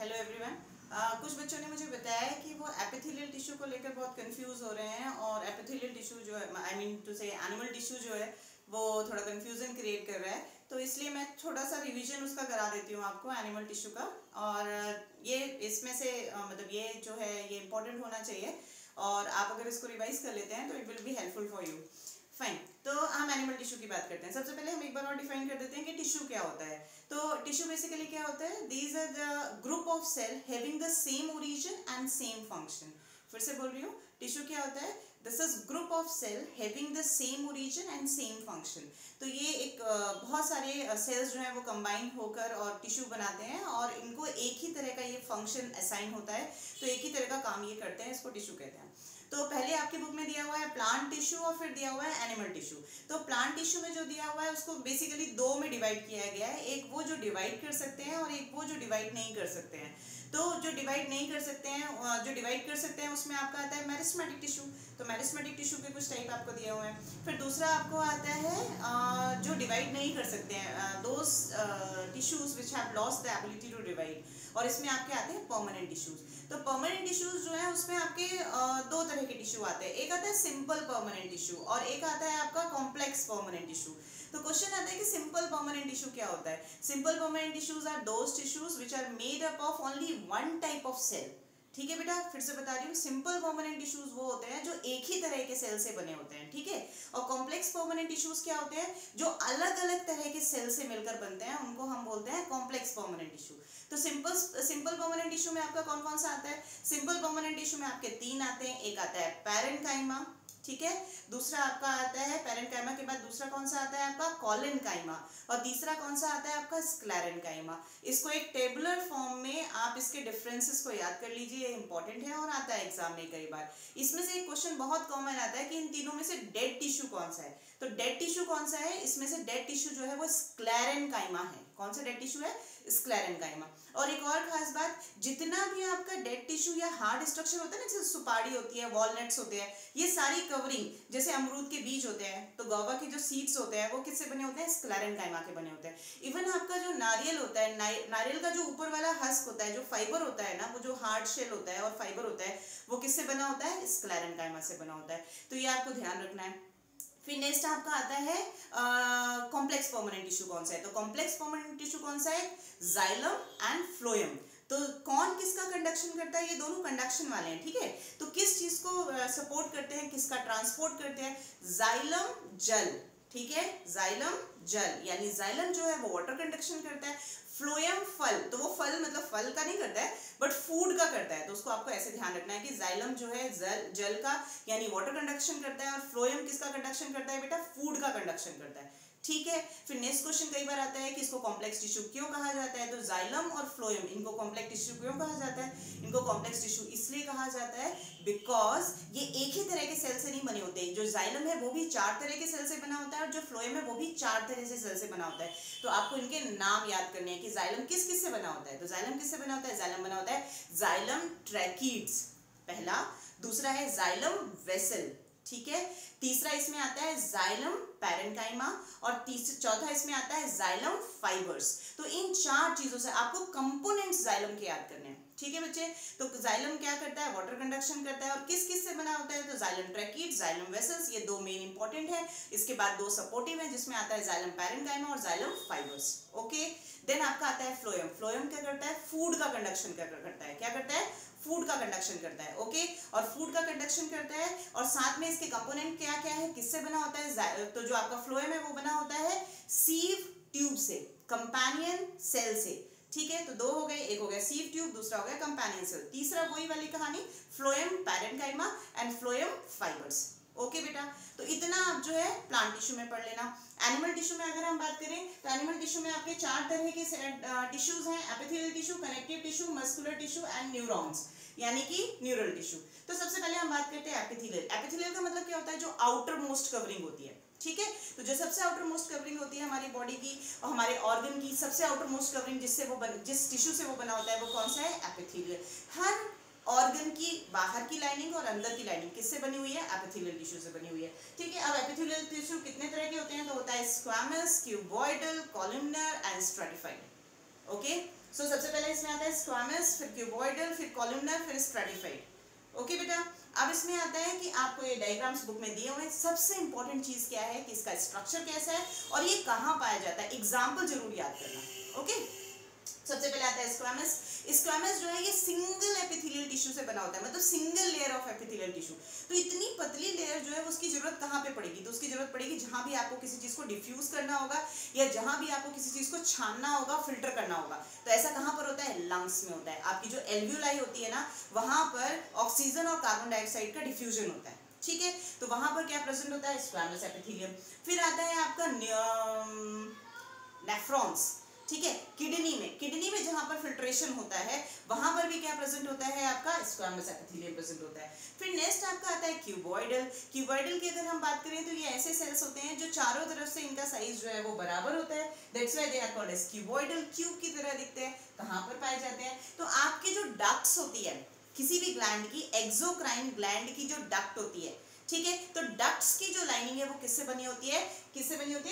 Hello everyone. कुछ बच्चों ने मुझे बताया है कि वो एपिथेलियल टिश्यू को लेकर बहुत कंफ्यूज हो रहे हैं और एपिथेलियल टिश्यू जो है आई मीन टू से एनिमल टिश्यू जो है वो थोड़ा कंफ्यूजन क्रिएट कर रहा है। तो इसलिए मैं थोड़ा सा रिवीजन उसका करा देती हूँ आपको एनिमल टिश्यू का। और ये इसमें से मतलब ये जो है ये इंपॉर्टेंट होना चाहिए और आप अगर इसको रिवाइज कर लेते हैं तो it will be helpful for you. Fine, तो हम एनिमल टिश्यू की बात करते हैं। सबसे पहले हम एक बार और डिफाइन कर देते हैं कि टिश्यू क्या होता है। तो टिश्यू बेसिकली क्या होता है, these are the group of cell having the same origin and same function. फिर से बोल रही हूँ, टिश्यू क्या होता है, this is group of cell having the same origin and same function. तो ये एक बहुत सारे सेल्स जो हैं वो कंबाइन होकर और टिश्यू बनाते हैं और इनको एक ही तरह का ये फंक्शन असाइन होता है, तो एक ही तरह का काम ये करते हैं, इसको टिश्यू कहते हैं। तो पहले आपकी बुक में दिया हुआ है प्लांट टिश्यू और फिर दिया हुआ है एनिमल टिश्यू। तो प्लांट टिश्यू में जो दिया हुआ है उसको बेसिकली दो में डिवाइड किया गया है, एक वो जो डिवाइड कर सकते हैं और एक वो जो डिवाइड नहीं कर सकते हैं। तो जो डिवाइड नहीं कर सकते हैं, जो डिवाइड कर सकते हैं उसमें आपका आता है मेरिस्टेमेटिक टिश्यू। तो मेरिस्टेमेटिक टिश्यू के कुछ टाइप आपको दिए हुए हैं। फिर दूसरा आपको आता है जो डिवाइड नहीं कर सकते हैं, those tissues which have lost the ability to divide, और इसमें आपके आते हैं परमानेंट टिश्यूज। तो परमानेंट टिश्यूज जो है उसमें आपके दो तरह के टिश्यू आते हैं, एक आता है सिंपल परमानेंट टिश्यू और एक आता है आपका कॉम्प्लेक्स परमानेंट टिश्यू। तो क्वेश्चन आता है कि सिंपल परमानेंट टिश्यू क्या होता है। Simple permanent tissues are those tissues which are made up of only one type of cell. ठीक है बेटा, फिर से बता रही हूँ, सिंपल परमानेंट टिश्यूज वो होते हैं जो एक ही तरह के सेल से बने होते हैं, ठीक है। और कॉम्प्लेक्स परमानेंट टिश्यूज क्या होते हैं, जो अलग अलग तरह के सेल से मिलकर बनते हैं, उनको हम बोलते हैं कॉम्प्लेक्स परमानेंट टिश्यू। तो सिंपल परमानेंट टिश्यू में आपका कौन कौन सा आता है, सिंपल परमानेंट टिश्यू में आपके तीन आते हैं। एक आता है पैरेन्काइमा, ठीक है, दूसरा आपका आता है पैरेन्काइमा के बाद दूसरा कौन सा आता है आपका कॉलेनकाइमा, और तीसरा कौन सा आता है आपका स्क्लेरेन्काइमा। इसको एक टेबुलर फॉर्म में आप इसके डिफरेंसेस को याद कर लीजिए, इंपॉर्टेंट है और आता है एग्जाम में कई बार। इसमें से एक क्वेश्चन बहुत कॉमन आता है कि इन तीनों में से डेड टिश्यू कौन सा है। तो डेड टिश्यू कौन सा है, इसमें से डेड टिश्यू जो है वो स्क्लेरेन्काइमा है। कौन सा डेड टिश्यू है, स्क्लेरेन्काइमा। और एक और खास बात, जितना भी आपका डेड टिश्यू या हार्ड स्ट्रक्चर होता है ना, जैसे सुपारी होती है, वॉलनट्स होते हैं, ये सारी कवरिंग, जैसे अमरूद के बीज होते हैं, तो गौवा के जो सीड्स होते हैं वो किससे बने होते हैं, स्क्लेरेन्काइमा के बने होते हैं। इवन आपका जो नारियल होता है, नारियल का जो ऊपर वाला हस्क होता है, जो फाइबर होता है ना, वो जो हार्ड शेल होता है और फाइबर होता है, वो किससे बना होता है, स्क्लेरेन्काइमा से बना होता है। तो ये आपको ध्यान रखना है। फिर नेक्स्ट आपका आता है कॉम्प्लेक्स परमानेंट टिश्यू कौन सा है। तो कॉम्प्लेक्स परमानेंट टिश्यू कौन सा है, जाइलम एंड फ्लोएम। तो कौन किसका कंडक्शन करता है, ये दोनों कंडक्शन वाले हैं, ठीक है। तो किस चीज को सपोर्ट करते हैं, किसका ट्रांसपोर्ट करते हैं, जाइलम जल, ठीक है, जाइलम जल, यानी जाइलम जो है वो वाटर कंडक्शन करता है, फ्लोएम फल, तो वो फल मतलब फल का नहीं करता है बट फूड का करता है। तो उसको आपको ऐसे ध्यान रखना है कि जाइलम जो है जल का यानी वाटर कंडक्शन करता है, और फ्लोएम किसका कंडक्शन करता है बेटा, फूड का कंडक्शन करता है, ठीक है। फिर नेक्स्ट क्वेश्चन कई बार आता है कि इसको कॉम्प्लेक्स टिश्यू क्यों कहा जाता है। तो जाइलम और फ्लोएम, इनको कॉम्प्लेक्स टिश्यू क्यों कहा जाता है, इनको कॉम्प्लेक्स टिश्यू इसलिए कहा जाता है बिकॉज ये एक ही तरह के सेल से नहीं बने होते। जो जाइलम है वो भी चार तरह के सेल से बना होता है और जो फ्लोएम है वो भी चार तरह से सेल से बना होता है। तो आपको इनके नाम याद करने हैं कि जाइलम किस किस से बना होता है। तो जाइलम किससे बना होता है, जाइलम बना होता है जाइलम ट्रैकीड्स पहला, दूसरा है जाइलम वेसल, ठीक है, तीसरा इसमें आता है जाइलम पैरेन्काइमा, और चौथा इसमें आता है जाइलम फाइबर्स। तो इन चार चीजों से आपको कंपोनेंट्स जाइलम के याद करने हैं, ठीक है बच्चे। तो जाइलम क्या करता है, वाटर कंडक्शन करता है, और किस किस से बना होता है, तो जाइलम ट्रैकीड्स, जाइलम वेसल्स, ये दो मेन इंपॉर्टेंट है। इसके बाद दो सपोर्टिव है जिसमें आता है जाइलम पैरेन्काइमा और जाइलम फाइबर्स, ओके। देन आपका आता है फ्लोएम। फ्लोएम क्या करता है, फूड का कंडक्शन करता है, क्या करता है, फूड का कंडक्शन करता है, ओके। और फूड का कंडक्शन करता है और साथ में इसके कंपोनेंट क्या क्या है, किससे बना होता है। तो जो आपका फ्लोएम है वो बना होता है सीव ट्यूब से, कंपेनियन सेल से, ठीक है। तो दो हो गए, एक हो गया सीव ट्यूब, दूसरा हो गया कंपेनियन सेल, तीसरा वही वाली कहानी phloem parenchyma and phloem fibres, okay बेटा। तो इतना आप जो है प्लांट टिश्यू में पढ़ लेना। एनिमल टिश्यू में अगर हम बात करें तो एनिमल टिश्यू में आपके चार तरह के टिश्यूज हैं, epithelial tissue, connective tissue, muscular tissue and neurons, यानी कि न्यूरल टिश्यू। तो सबसे पहले हम बात करते हैं एपिथेलियल। एपिथेलियल का मतलब क्या होता है, जो आउटर मोस्ट कवरिंग होती है, ठीक है। तो जो सबसे आउटर मोस्ट कवरिंग होती है हमारी बॉडी की और हमारे ऑर्गन की, सबसे आउटर मोस्ट कवरिंग जिससे वो जिस टिश्यू से वो बना होता है वो कौन सा है, एपिथेलियल। हर ऑर्गन की बाहर की लाइनिंग और अंदर की लाइनिंग किससे बनी हुई है, एपिथेलियल टिश्यू से बनी हुई है, ठीक है। अब एपिथेलियल टिश्यू कितने तरह के होते हैं, तो होता है squamous, cuboidal, columnar and stratified, okay. So सबसे पहले इसमें आता है स्क्वामस, फिर क्यूबॉइडल, फिर कॉलमनर, फिर स्ट्रेटिफाइड। ओके बेटा, अब इसमें आता है कि आपको ये डायग्राम्स बुक में दिए हुए हैं। सबसे इंपॉर्टेंट चीज क्या है कि इसका स्ट्रक्चर कैसा है और ये कहाँ पाया जाता है, एग्जाम्पल जरूर याद करना। ओके, सबसे पहले आता है स्क्वामस। स्क्वामस जो है ये सिंगल एपिथेलियल टिश्यू से बना होता है, मतलब single layer of epithelial tissue. तो इतनी पतली लेयर जो है उसकी जरूरत कहाँ पे पड़ेगी, तो उसकी जरूरत पड़ेगी जहां भी आपको किसी चीज को डिफ्यूज करना होगा या जहां भी आपको किसी चीज को छानना होगा, फिल्टर करना होगा। तो ऐसा कहाँ पर होता है, लंग्स में होता है। आपकी जो एल्वियोलाई होती है ना, वहां पर ऑक्सीजन और कार्बन डाइऑक्साइड का डिफ्यूजन होता है। ठीक है, तो वहां पर क्या प्रेजेंट होता है, स्क्वामस एपिथेलियम। फिर आता है आपका नेफ्रॉन्स। ठीक है, किडनी में जहां पर फिल्ट्रेशन होता है वहां पर भी क्या प्रेजेंट होता है, आपका स्क्वामस एपिथेलियम प्रेजेंट होता है। फिर नेक्स्ट आपका आता है क्यूबॉइडल। क्यूबॉइडल की अगर हम बात करें तो ये ऐसे सेल्स होते हैं जो चारों तरफ से इनका साइज जो है वो बराबर होता है, that's why they are called as cuboidal. Cube की तरह दिखते हैं। कहां पर पाए जाते हैं, तो आपकी जो डक्ट्स होती है किसी भी ग्लैंड की, एक्सोक्राइन ग्लैंड की जो डक्ट होती है, ठीक है, तो डक्ट्स की जो लाइनिंग है वो किससे बनी होती है,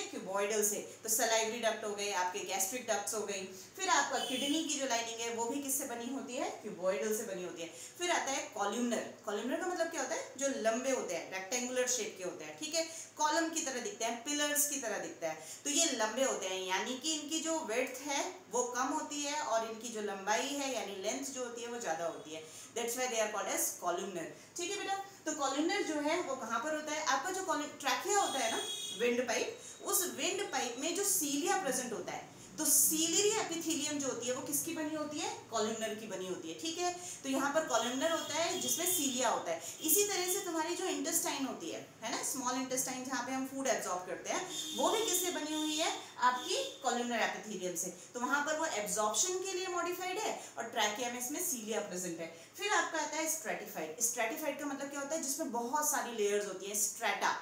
क्यूबॉइडल से। तो सलाइवरी डक्ट हो गए, आपके गैस्ट्रिक डक्ट्स हो गई। फिर आपका किडनी की जो लाइनिंग है वो भी किससे बनी होती है, क्यूबॉइडल से बनी होती है। फिर आता है कॉलमनर। कॉलमनर का मतलब क्या होता है, जो लंबे होते हैं, रेक्टेंगुलर शेप के होते हैं। ठीक है, कॉलम की तरह दिखते हैं, पिलर्स की तरह दिखता है। तो ये लंबे होते हैं, यानी कि इनकी जो विड्थ है वो कम होती है और इनकी जो लंबाई है यानी लेंथ जो होती है वो ज्यादा होती है, that's why they are called as columnar. ठीक है बेटा, तो कॉलमनर जो है वो कहां पर होता है, आपका जो ट्रैकिया होता है ना, विंड पाइप, उस विंड पाइप में जो सीलिया प्रेजेंट होता है, तो सीलियरी एपिथेलियम जो होती है वो किसकी बनी होती है, कॉलमनर की बनी होती है। ठीक है, तो यहाँ पर कॉलमनर होता है जिसमें सीलिया होता है। इसी तरह से तुम्हारी जो इंटेस्टाइन होती है ना, स्मॉल इंटेस्टाइन जहाँ पे हम फूड एब्जॉर्ब करते हैं, वो भी किससे बनी हुई है, आपकी कॉलमनर एपिथेलियम से। तो वहां पर वो एब्जॉर्प्शन के लिए मॉडिफाइड है और ट्रैकिया में इसमें सीलिया प्रेजेंट है। फिर आपका आता है स्ट्रेटिफाइड। स्ट्रेटिफाइड का मतलब क्या होता है, जिसमें बहुत सारी लेयर्स होती है, स्ट्रेटा।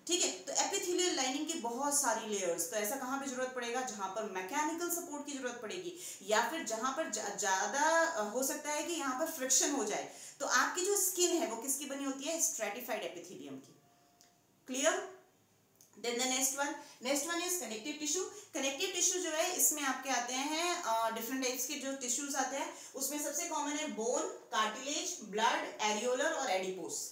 ठीक है, तो एपिथेलियल लाइनिंग की बहुत सारी लेयर्स। तो ऐसा कहां पे जरूरत पड़ेगा, जहां पर मैकेनिकल सपोर्ट की जरूरत पड़ेगी या फिर जहां पर ज्यादा हो सकता है कि यहाँ पर फ्रिक्शन हो जाए। तो आपकी जो स्किन है वो किसकी बनी होती है, स्ट्रेटिफाइड एपिथेलियम की। Clear? Then the next one is connective tissue. Connective tissue जो है इसमें आपके आते हैं डिफरेंट टाइप्स के जो टिश्यूज आते हैं, उसमें सबसे कॉमन है बोन, कार्टिलेज, ब्लड, एरियोलर और एडिपोस।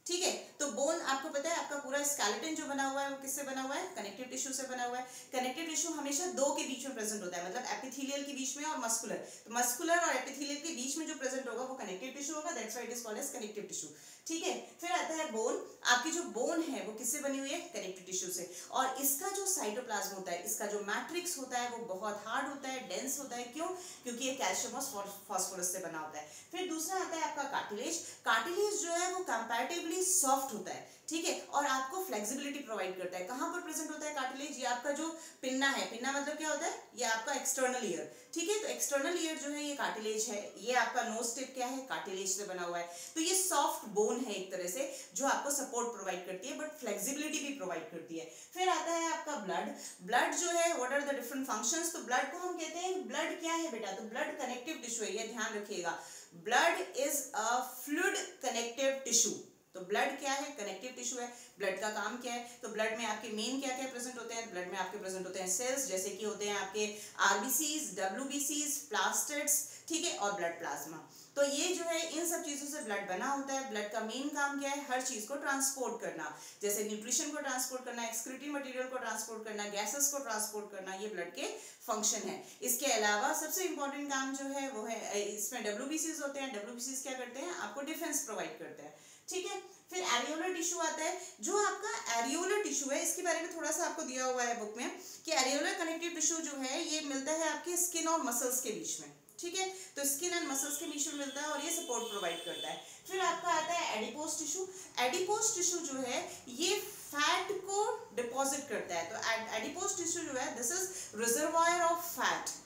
ठीक है, तो बोन आपको पता है, आपका पूरा स्केलेटन जो बना हुआ है वो किससे बना हुआ है, कनेक्टिव टिश्यू से बना हुआ है। कनेक्टिव टिश्यू हमेशा दो के बीच में प्रेजेंट होता है, मतलब एपिथेलियल के बीच में और मस्कुलर। तो मस्कुलर और एपिथेलियल के बीच में जो प्रेजेंट होगा वो कनेक्टिव टिश्यू होगा, that's why it is called as connective tissue. ठीक है, फिर आता है बोन। आपकी जो बोन है वो किससे बनी हुई है, कनेक्टिव टिश्यू से। और इसका जो साइटोप्लाज्म होता है, इसका जो मैट्रिक्स होता है वो बहुत हार्ड होता है, डेंस होता है। क्यों, क्योंकि ये कैल्शियम और फास्फोरस से बना होता है। फिर दूसरा आता है आपका कार्टिलेज। कार्टिलेज जो है वो कंपैरेटिवली सॉफ्ट होता है। ठीक है, और आपको फ्लेक्सिबिलिटी प्रोवाइड करता है। कहां पर प्रेजेंट होता है कार्टिलेज, ये आपका जो पिन्ना है, पिन्ना मतलब क्या होता है, ये आपका एक्सटर्नल ईयर। ठीक है, तो एक्सटर्नल ईयर जो है ये कार्टिलेज है। ये आपका नोज टिप क्या है, कार्टिलेज से बना हुआ है। तो ये सॉफ्ट बोन है एक तरह से, जो आपको सपोर्ट प्रोवाइड करती है बट फ्लेक्सिबिलिटी भी प्रोवाइड करती है। फिर आता है आपका ब्लड। ब्लड जो है, what are the different functions, तो ब्लड को हम कहते हैं, ब्लड क्या है बेटा, तो ब्लड कनेक्टिव टिश्यू है, ये ध्यान रखिएगा। Blood is a fluid connective tissue. तो ब्लड क्या है, कनेक्टिव टिश्यू है। ब्लड का काम क्या है, तो ब्लड में आपके मेन क्या क्या प्रेजेंट होते हैं, ब्लड में आपके प्रेजेंट होते हैं सेल्स, जैसे कि होते हैं आपके आरबीसीज, डब्ल्यूबीसीज, प्लास्टिड्स, ठीक है, और ब्लड प्लाज्मा। तो ये जो है इन सब चीजों से ब्लड बना होता है। ब्लड का मेन काम क्या है, हर चीज को ट्रांसपोर्ट करना, जैसे न्यूट्रिशन को ट्रांसपोर्ट करना, एक्सक्रीटरी मटेरियल को ट्रांसपोर्ट करना, गैसेस को ट्रांसपोर्ट करना, ये ब्लड के फंक्शन है। इसके अलावा सबसे इंपॉर्टेंट काम जो है वो है, इसमें डब्ल्यूबीसीज होते हैं। डब्ल्यूबीसीज क्या करते हैं, आपको डिफेंस प्रोवाइड करते हैं। ठीक है, फिर एरियोलर टिश्यू आता है। जो आपका एरियोलर टिश्यू है, इसके बारे में थोड़ा सा आपको दिया हुआ है बुक में कि एरियोलर कनेक्टिव टिश्यू जो है ये मिलता है आपके स्किन और मसल्स के बीच में। ठीक है, तो स्किन एंड मसल्स के बीच में मिलता है और ये सपोर्ट प्रोवाइड करता है। फिर आपका आता है एडिपोस टिश्यू। एडिपोस टिश्यू जो है ये फैट को डिपॉजिट करता है। तो एडिपोस टिश्यू जो है, this is reservoir of fat.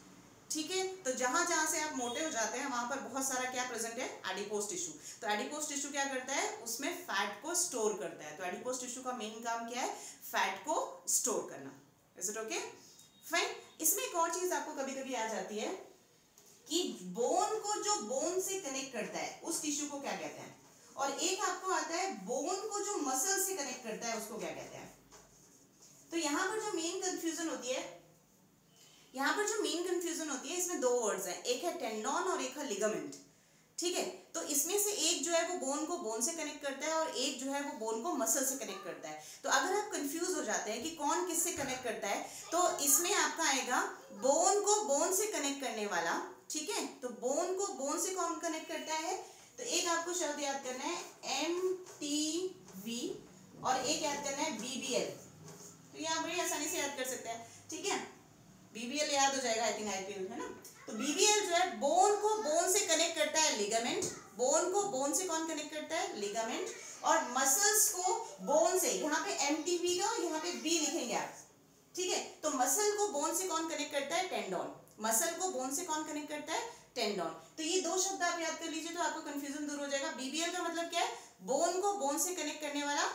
ठीक है, तो जहां जहां से आप मोटे हो जाते हैं वहां पर बहुत सारा क्या प्रेजेंट है, एडिपोस टिश्यू। तो एडिपोस टिश्यू क्या करता है, उसमें फैट को स्टोर करता है। तो एडिपोस टिश्यू का मेन काम क्या है, फैट को स्टोर करना। Is it okay, fine. इसमें एक और चीज आपको कभी कभी आ जाती है कि बोन को जो बोन से कनेक्ट करता है उस टिश्यू को क्या कहते हैं, और एक आपको आता है बोन को जो मसल से कनेक्ट करता है उसको क्या कहते हैं। तो यहां पर जो मेन कंफ्यूजन होती है, यहाँ पर जो मेन कंफ्यूजन होती है इसमें दो वर्ड्स हैं, एक है टेंडन और एक है लिगामेंट, ठीक है। तो इसमें से एक जो है वो बोन को बोन से कनेक्ट करता है और एक जो है वो बोन को मसल से कनेक्ट करता है। तो अगर आप कंफ्यूज हो जाते हैं कि कौन किससे कनेक्ट करता है, तो इसमें आपका आएगा बोन को बोन से कनेक्ट करने वाला, ठीक है। तो बोन को बोन से कौन कनेक्ट करता है, तो एक आपको शब्द याद करना है MTV और एक याद करना है BBL। तो ये आप बड़ी आसानी से याद कर सकते हैं, ठीक है। BBL याद हो जाएगा, आई थिंक IPL है ना। तो BBL जो है बोन को बोन से कनेक्ट करता है लिगामेंट, बोन को बोन से कौन कनेक्ट करता है, लिगामेंट, और मसल्स को बोन से, यहाँ पे MTV का यहाँ पे B लिखेंगे आप, ठीक है। तो मसल को बोन से कौन कनेक्ट करता है, टेंडन, मसल को बोन से कौन कनेक्ट करता है, टेंडन। तो ये दो शब्द आप याद कर लीजिए तो आपको कंफ्यूजन दूर हो जाएगा। BBL का मतलब क्या है, बोन को बोन से कनेक्ट करने वाला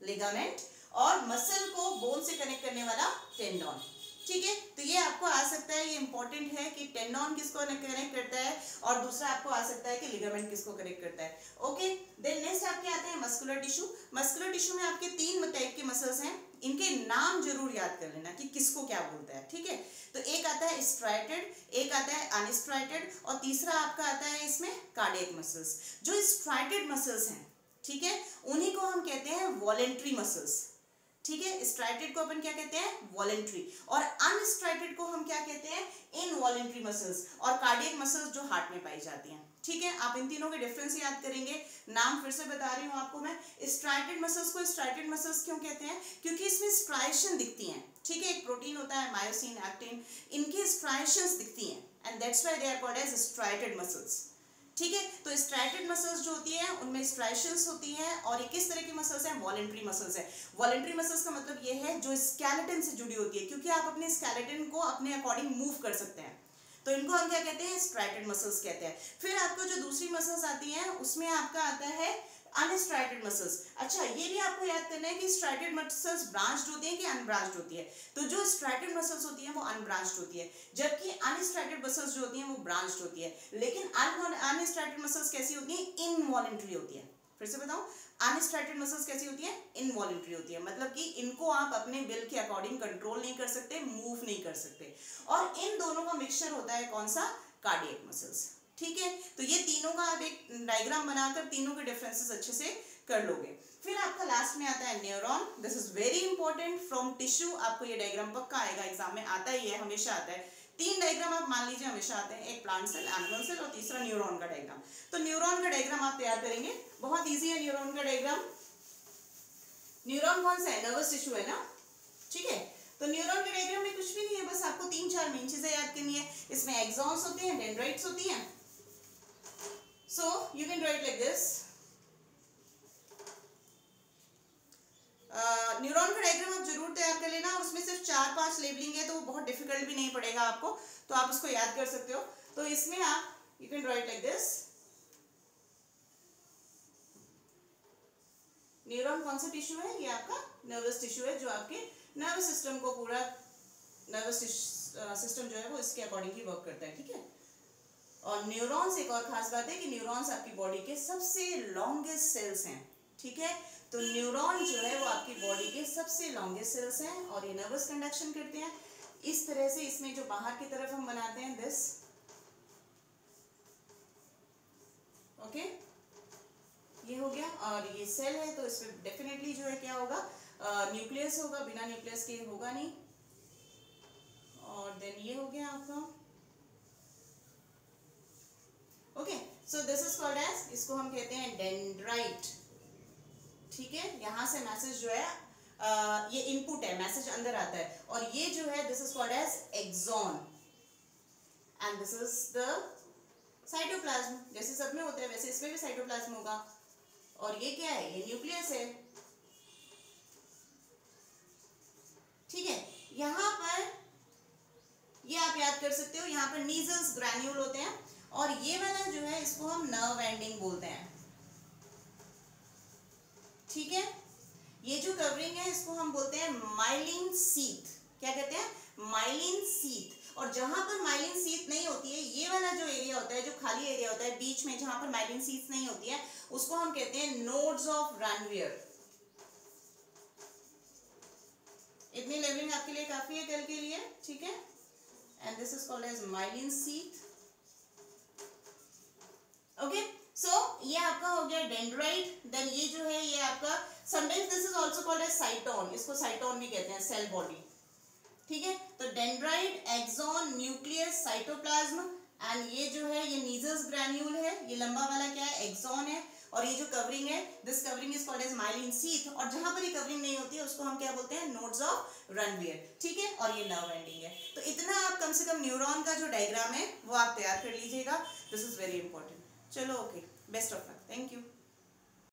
लिगामेंट और मसल को बोन से कनेक्ट करने वाला टेंडन, ठीक है। तो ये आपको आ सकता है, ये इंपॉर्टेंट है कि टेंडन किसको कनेक्ट करता है और दूसरा आपको आ सकता है कि लिगामेंट किसको कनेक्ट करता है। ओके, देन नेक्स्ट आपके आते हैं मस्कुलर टिश्यू। मस्कुलर टिश्यू में आपके 3 टाइप के मसल्स हैं, इनके नाम जरूर याद कर लेना कि किसको क्या बोलता है, ठीक है। तो एक आता है स्ट्राइटेड, एक आता है अनस्ट्राइटेड और तीसरा आपका आता है इसमें कार्डियक मसल्स। जो स्ट्राइटेड मसल्स हैं, ठीक है, उन्हीं को हम कहते हैं वॉलेंट्री मसल्स, ठीक है। स्ट्राइटेड को अपन क्या कहते हैं, वॉलेंट्री, और अनस्ट्राइटेड को हम क्या कहते हैं, इनवॉलेंट्री मसल्स, और कार्डियक मसल्स जो हार्ट में पाई जाती हैं, ठीक है। आप इन तीनों के डिफरेंस याद करेंगे। नाम फिर से बता रही हूँ आपको मैं। स्ट्राइटेड मसल्स को स्ट्राइटेड मसल्स क्यों कहते हैं, क्योंकि इसमें स्ट्राइशन दिखती हैं, ठीक है। एक प्रोटीन होता है मायोसिन, एक्टिन, इनकी स्ट्राइशंस दिखती हैं and that's why they are called as striated muscles, ठीक है। तो स्ट्राइटेड मसल्स जो होती है उनमें स्ट्राइशंस होती हैं और ये किस तरह की मसल्स हैं, वॉलेंट्री मसल्स है। वॉलेंट्री मसल्स का मतलब ये है जो स्केलेटन से जुड़ी होती है, क्योंकि आप अपने स्केलेटन को अपने अकॉर्डिंग मूव कर सकते हैं, तो इनको हम क्या कहते हैं, स्ट्राइटेड मसल्स कहते हैं। फिर आपको जो दूसरी मसल्स आती हैं उसमें आपका आता है अनस्ट्राइटेड मसल्स। अच्छा, ये भी आपको याद करना है कि स्ट्राइटेड मसल्स ब्रांच्ड होती है कि अनब्रांच्ड होती है। तो जो स्ट्राइटेड मसल्स होती हैं वो अनब्रांच्ड होती है, जबकि अनस्ट्राइटेड मसल्स जो होती हैं वो ब्रांच्ड होती है। लेकिन अनस्ट्राइटेड मसल्स कैसी होती हैं, इनवॉलेंट्री होती है। फिर से बताऊं, अनस्ट्राइटेड मसल्स कैसी होती है, इनवॉलेंट्री होती है, मतलब कि इनको आप अपने विल के अकॉर्डिंग कंट्रोल नहीं कर सकते, मूव नहीं कर सकते, और इन दोनों का मिक्सचर होता है कौन सा, कार्डियक मसल्स, ठीक है। तो ये तीनों का आप एक डायग्राम बनाकर तीनों के डिफरेंसेस अच्छे से कर लोगे। फिर आपका लास्ट में आता है neuron. This is very important from tissue, आपको ये डायग्राम पक्का आएगा एग्जाम में, आता ही है, हमेशा आता है। 3 डायग्राम आप मान लीजिए हमेशा आते हैं, एक प्लांट सेल, एनिमल सेल और तीसरा न्यूरॉन का डायग्राम। तो न्यूरॉन का डायग्राम आप तैयार करेंगे, बहुत ईजी है न्यूरॉन का डायग्राम। न्यूरॉन कौन सा है, नर्वस टिश्यू है ना, ठीक है। तो न्यूरॉन के डायग्राम में कुछ भी नहीं है, बस आपको 3-4 मेन चीजें याद करनी है। इसमें एक्सॉन्स होते हैं, डेंड्राइट्स होती हैं। So you can write like this. Neuron का डायग्राम आप जरूर तैयार कर लेना, और उसमें सिर्फ 4-5 लेबलिंग है तो वो बहुत डिफिकल्ट भी नहीं पड़ेगा आपको, तो आप उसको याद कर सकते हो। तो इसमें आप you can write like this. Neuron कौन सा टिश्यू है, ये आपका नर्वस टिश्यू है, जो आपके नर्वस सिस्टम को, पूरा नर्वस सिस्टम जो है वो इसके अकॉर्डिंग ही वर्क करता है, ठीक है। और न्यूरॉन्स, एक और खास बात है कि न्यूरॉन्स आपकी बॉडी के सबसे लॉन्गेस्ट सेल्स हैं, ठीक है। तो न्यूरॉन जो है वो आपकी बॉडी के सबसे लॉन्गेस्ट सेल्स हैं और ये नर्वस कंडक्शन करते हैं इस तरह से। इसमें जो बाहर की तरफ हम बनाते हैं दिस, ओके, ये हो गया, और ये सेल है तो इसमें डेफिनेटली जो है क्या होगा, न्यूक्लियस होगा, बिना न्यूक्लियस के होगा नहीं। और देन ये हो गया आपका, okay. So this is called as, इसको हम कहते हैं डेंड्राइट, ठीक है। यहां से मैसेज जो है ये इनपुट है, मैसेज अंदर आता है, और ये जो है this is called as axon and this is the cytoplasm. जैसे सब में होता है वैसे इसमें भी साइटोप्लाज्म होगा, और ये क्या है, ये न्यूक्लियस है, ठीक है। यहां पर ये आप याद कर सकते हो, यहाँ पर नीजल्स ग्रैन्यूल होते हैं, और ये वाला जो है इसको हम नर्व एंडिंग बोलते हैं, ठीक है। ये जो कवरिंग है इसको हम बोलते हैं माइलिन सीथ। क्या कहते हैं, माइलिन सीथ। और जहां पर माइलिन सीथ नहीं होती है, ये वाला जो एरिया होता है, जो खाली एरिया होता है बीच में, जहां पर माइलिन सीथ नहीं होती है, उसको हम कहते हैं नोड्स ऑफ रानवियर। इतनी लेवलिंग आपके लिए काफी है कल के लिए, ठीक है। and this is called as myelin sheath. Okay, so ये आपका हो गया डेंड्राइट. देन ये जो है ये आपका sometimes this is also called as cyton, इसको साइटोन भी कहते हैं, सेल बॉडी. ठीक है, तो dendrite, axon, nucleus, cytoplasm, and ये जो है ये मीजल्स ग्रैन्यूल है, ये लंबा वाला क्या है, एक्सॉन है. और ये जो कवरिंग है, this covering is called as myelin sheath. और जहां पर ये कवरिंग नहीं होती है उसको हम क्या बोलते हैं, नोड्स ऑफ रणवियर. ठीक है, और ये नर्व एंडिंग है. तो इतना आप कम से कम न्यूरॉन का जो डायग्राम है वो आप तैयार कर लीजिएगा. This is very important. चलो, okay, best of luck, thank you.